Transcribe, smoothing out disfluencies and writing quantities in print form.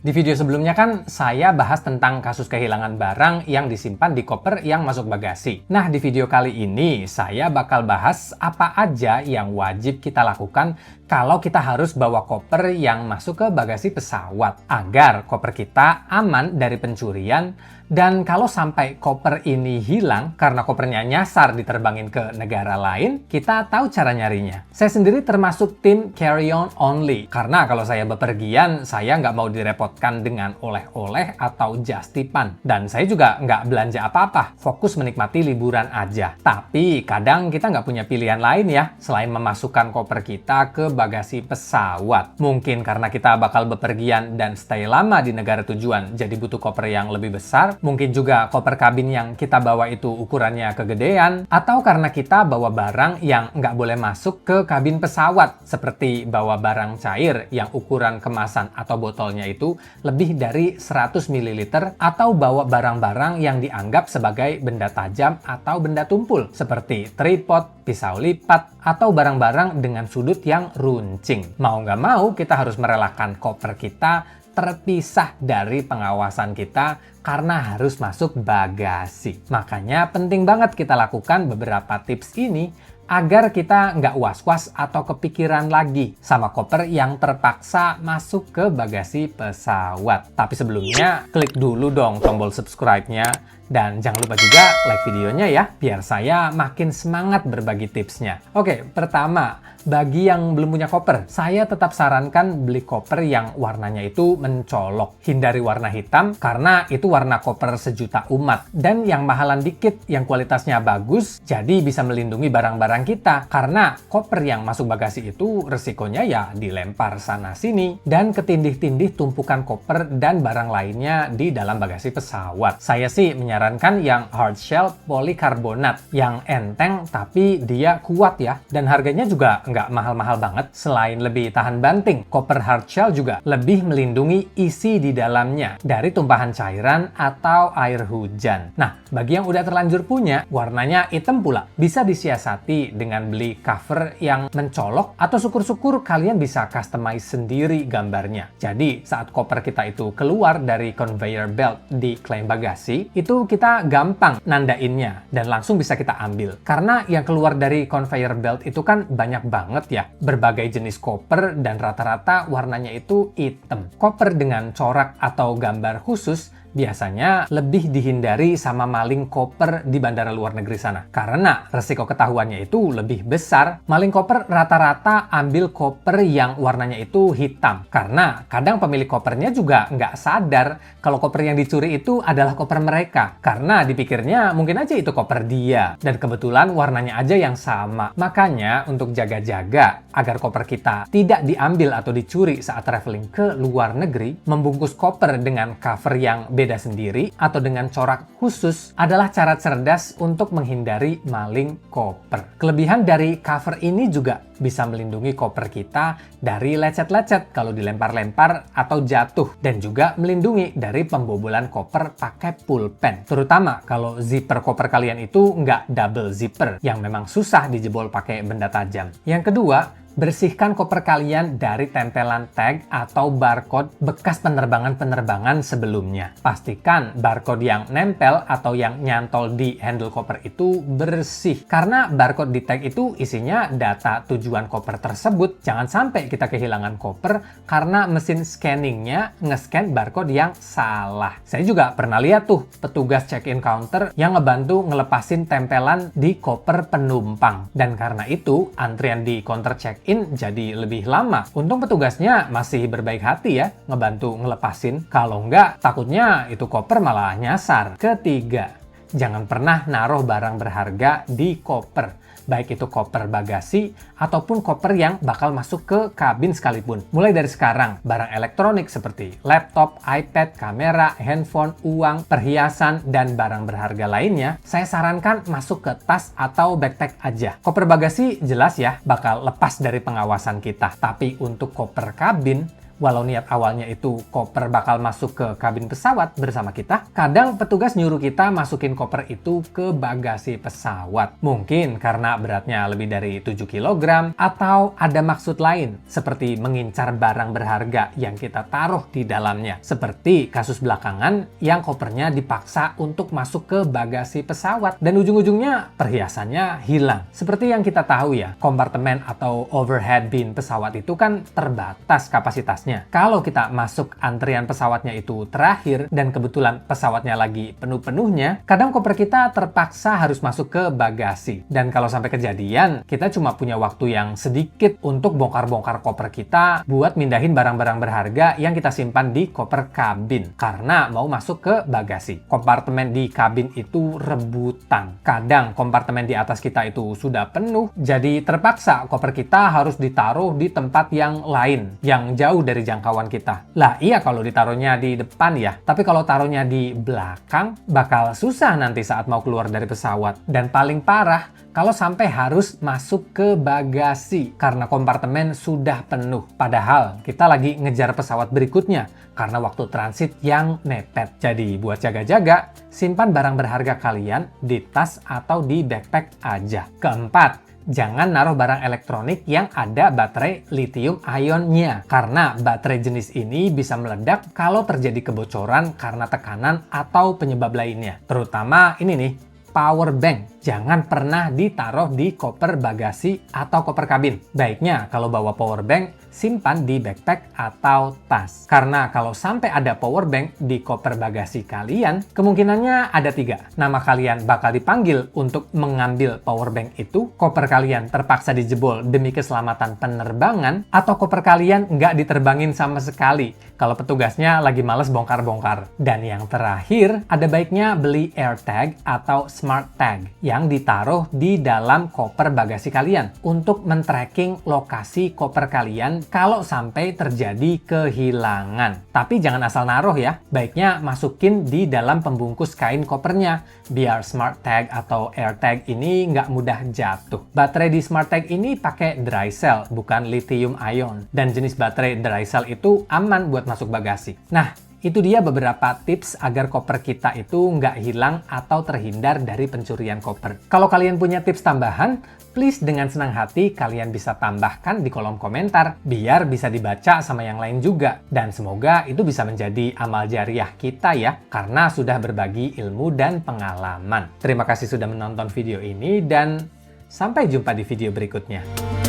Di video sebelumnya kan saya bahas tentang kasus kehilangan barang yang disimpan di koper yang masuk bagasi. Nah, di video kali ini saya bakal bahas apa aja yang wajib kita lakukan kalau kita harus bawa koper yang masuk ke bagasi pesawat agar koper kita aman dari pencurian. Dan kalau sampai koper ini hilang karena kopernya nyasar diterbangin ke negara lain, kita tahu cara nyarinya. Saya sendiri termasuk tim carry on only. Karena kalau saya bepergian, saya nggak mau direpotkan dengan oleh-oleh atau just-tipan. Dan saya juga nggak belanja apa-apa, fokus menikmati liburan aja. Tapi kadang kita nggak punya pilihan lain ya, selain memasukkan koper kita ke bagasi pesawat. Mungkin karena kita bakal bepergian dan stay lama di negara tujuan, jadi butuh koper yang lebih besar. Mungkin juga koper kabin yang kita bawa itu ukurannya kegedean, atau karena kita bawa barang yang nggak boleh masuk ke kabin pesawat, seperti bawa barang cair yang ukuran kemasan atau botolnya itu lebih dari 100 ml, atau bawa barang-barang yang dianggap sebagai benda tajam atau benda tumpul, seperti tripod, pisau lipat, atau barang-barang dengan sudut yang runcing. Mau nggak mau, kita harus merelakan koper kita terpisah dari pengawasan kita karena harus masuk bagasi. Makanya penting banget kita lakukan beberapa tips ini agar kita nggak was-was atau kepikiran lagi sama koper yang terpaksa masuk ke bagasi pesawat. Tapi sebelumnya, klik dulu dong tombol subscribe-nya. Dan jangan lupa juga like videonya ya, biar saya makin semangat berbagi tipsnya. Oke, pertama, bagi yang belum punya koper, saya tetap sarankan beli koper yang warnanya itu mencolok. Hindari warna hitam, karena itu warna koper sejuta umat. Dan yang mahalan dikit, yang kualitasnya bagus, jadi bisa melindungi barang-barang kita. Karena koper yang masuk bagasi itu resikonya ya dilempar sana-sini. Dan ketindih-tindih tumpukan koper dan barang lainnya di dalam bagasi pesawat. Saya sih menyarankan yang hard shell polikarbonat, yang enteng tapi dia kuat ya, dan harganya juga nggak mahal-mahal banget. Selain lebih tahan banting, koper hard shell juga lebih melindungi isi di dalamnya dari tumpahan cairan atau air hujan. Nah, bagi yang udah terlanjur punya, warnanya hitam pula, bisa disiasati dengan beli cover yang mencolok, atau syukur-syukur kalian bisa customize sendiri gambarnya. Jadi saat koper kita itu keluar dari conveyor belt di klaim bagasi, itu kita gampang nandainnya dan langsung bisa kita ambil. Karena yang keluar dari conveyor belt itu kan banyak banget ya, berbagai jenis koper dan rata-rata warnanya itu hitam. Koper dengan corak atau gambar khusus biasanya lebih dihindari sama maling koper di bandara luar negeri sana. Karena resiko ketahuannya itu lebih besar. Maling koper rata-rata ambil koper yang warnanya itu hitam. Karena kadang pemilik kopernya juga nggak sadar kalau koper yang dicuri itu adalah koper mereka. Karena dipikirnya mungkin aja itu koper dia. Dan kebetulan warnanya aja yang sama. Makanya untuk jaga-jaga agar koper kita tidak diambil atau dicuri saat traveling ke luar negeri, membungkus koper dengan cover yang beda sendiri atau dengan corak khusus adalah cara cerdas untuk menghindari maling koper. Kelebihan dari cover ini juga bisa melindungi koper kita dari lecet-lecet kalau dilempar-lempar atau jatuh, dan juga melindungi dari pembobolan koper pakai pulpen. Terutama kalau zipper koper kalian itu nggak double zipper yang memang susah dijebol pakai benda tajam. Yang kedua, bersihkan koper kalian dari tempelan tag atau barcode bekas penerbangan-penerbangan sebelumnya. Pastikan barcode yang nempel atau yang nyantol di handle koper itu bersih. Karena barcode di tag itu isinya data tujuan koper tersebut. Jangan sampai kita kehilangan koper karena mesin scanningnya nge-scan barcode yang salah. Saya juga pernah lihat tuh petugas check-in counter yang ngebantu ngelepasin tempelan di koper penumpang. Dan karena itu, antrian di counter check jadi lebih lama. Untung petugasnya masih berbaik hati ya, ngebantu ngelepasin. Kalau enggak, takutnya itu koper malah nyasar. Ketiga, jangan pernah naruh barang berharga di koper. Baik itu koper bagasi ataupun koper yang bakal masuk ke kabin sekalipun. Mulai dari sekarang, barang elektronik seperti laptop, iPad, kamera, handphone, uang, perhiasan, dan barang berharga lainnya, saya sarankan masuk ke tas atau backpack aja. Koper bagasi jelas ya, bakal lepas dari pengawasan kita. Tapi untuk koper kabin, Walau niat awalnya itu koper bakal masuk ke kabin pesawat bersama kita, kadang petugas nyuruh kita masukin koper itu ke bagasi pesawat. Mungkin karena beratnya lebih dari 7 kg atau ada maksud lain seperti mengincar barang berharga yang kita taruh di dalamnya. Seperti kasus belakangan yang kopernya dipaksa untuk masuk ke bagasi pesawat dan ujung-ujungnya perhiasannya hilang. Seperti yang kita tahu ya, kompartemen atau overhead bin pesawat itu kan terbatas kapasitasnya. Kalau kita masuk antrian pesawatnya itu terakhir dan kebetulan pesawatnya lagi penuh-penuhnya, kadang koper kita terpaksa harus masuk ke bagasi. Dan kalau sampai kejadian, kita cuma punya waktu yang sedikit untuk bongkar-bongkar koper kita buat mindahin barang-barang berharga yang kita simpan di koper kabin karena mau masuk ke bagasi. Kompartemen di kabin itu rebutan. Kadang kompartemen di atas kita itu sudah penuh, jadi terpaksa koper kita harus ditaruh di tempat yang lain, yang jauh dari jangkauan kita. Lah iya kalau ditaruhnya di depan ya, tapi kalau taruhnya di belakang, bakal susah nanti saat mau keluar dari pesawat. Dan paling parah, kalau sampai harus masuk ke bagasi karena kompartemen sudah penuh. Padahal kita lagi ngejar pesawat berikutnya karena waktu transit yang mepet. Jadi buat jaga-jaga, simpan barang berharga kalian di tas atau di backpack aja. Keempat, jangan naruh barang elektronik yang ada baterai lithium ionnya karena baterai jenis ini bisa meledak kalau terjadi kebocoran karena tekanan atau penyebab lainnya. Terutama ini nih, power bank. Jangan pernah ditaruh di koper bagasi atau koper kabin. Baiknya kalau bawa power bank, simpan di backpack atau tas. Karena kalau sampai ada power bank di koper bagasi kalian, kemungkinannya ada 3. Nama kalian bakal dipanggil untuk mengambil power bank itu, koper kalian terpaksa dijebol demi keselamatan penerbangan, atau koper kalian nggak diterbangin sama sekali kalau petugasnya lagi males bongkar-bongkar. Dan yang terakhir, ada baiknya beli AirTag atau Smart Tag yang ditaruh di dalam koper bagasi kalian untuk men-tracking lokasi koper kalian kalau sampai terjadi kehilangan. Tapi jangan asal naruh ya, baiknya masukin di dalam pembungkus kain kopernya biar Smart Tag atau AirTag ini nggak mudah jatuh. Baterai di Smart Tag ini pakai dry cell, bukan lithium ion, dan jenis baterai dry cell itu aman buat masuk bagasi. Nah, itu dia beberapa tips agar koper kita itu nggak hilang atau terhindar dari pencurian koper. Kalau kalian punya tips tambahan, please dengan senang hati kalian bisa tambahkan di kolom komentar biar bisa dibaca sama yang lain juga. Dan semoga itu bisa menjadi amal jariah kita ya, karena sudah berbagi ilmu dan pengalaman. Terima kasih sudah menonton video ini dan sampai jumpa di video berikutnya.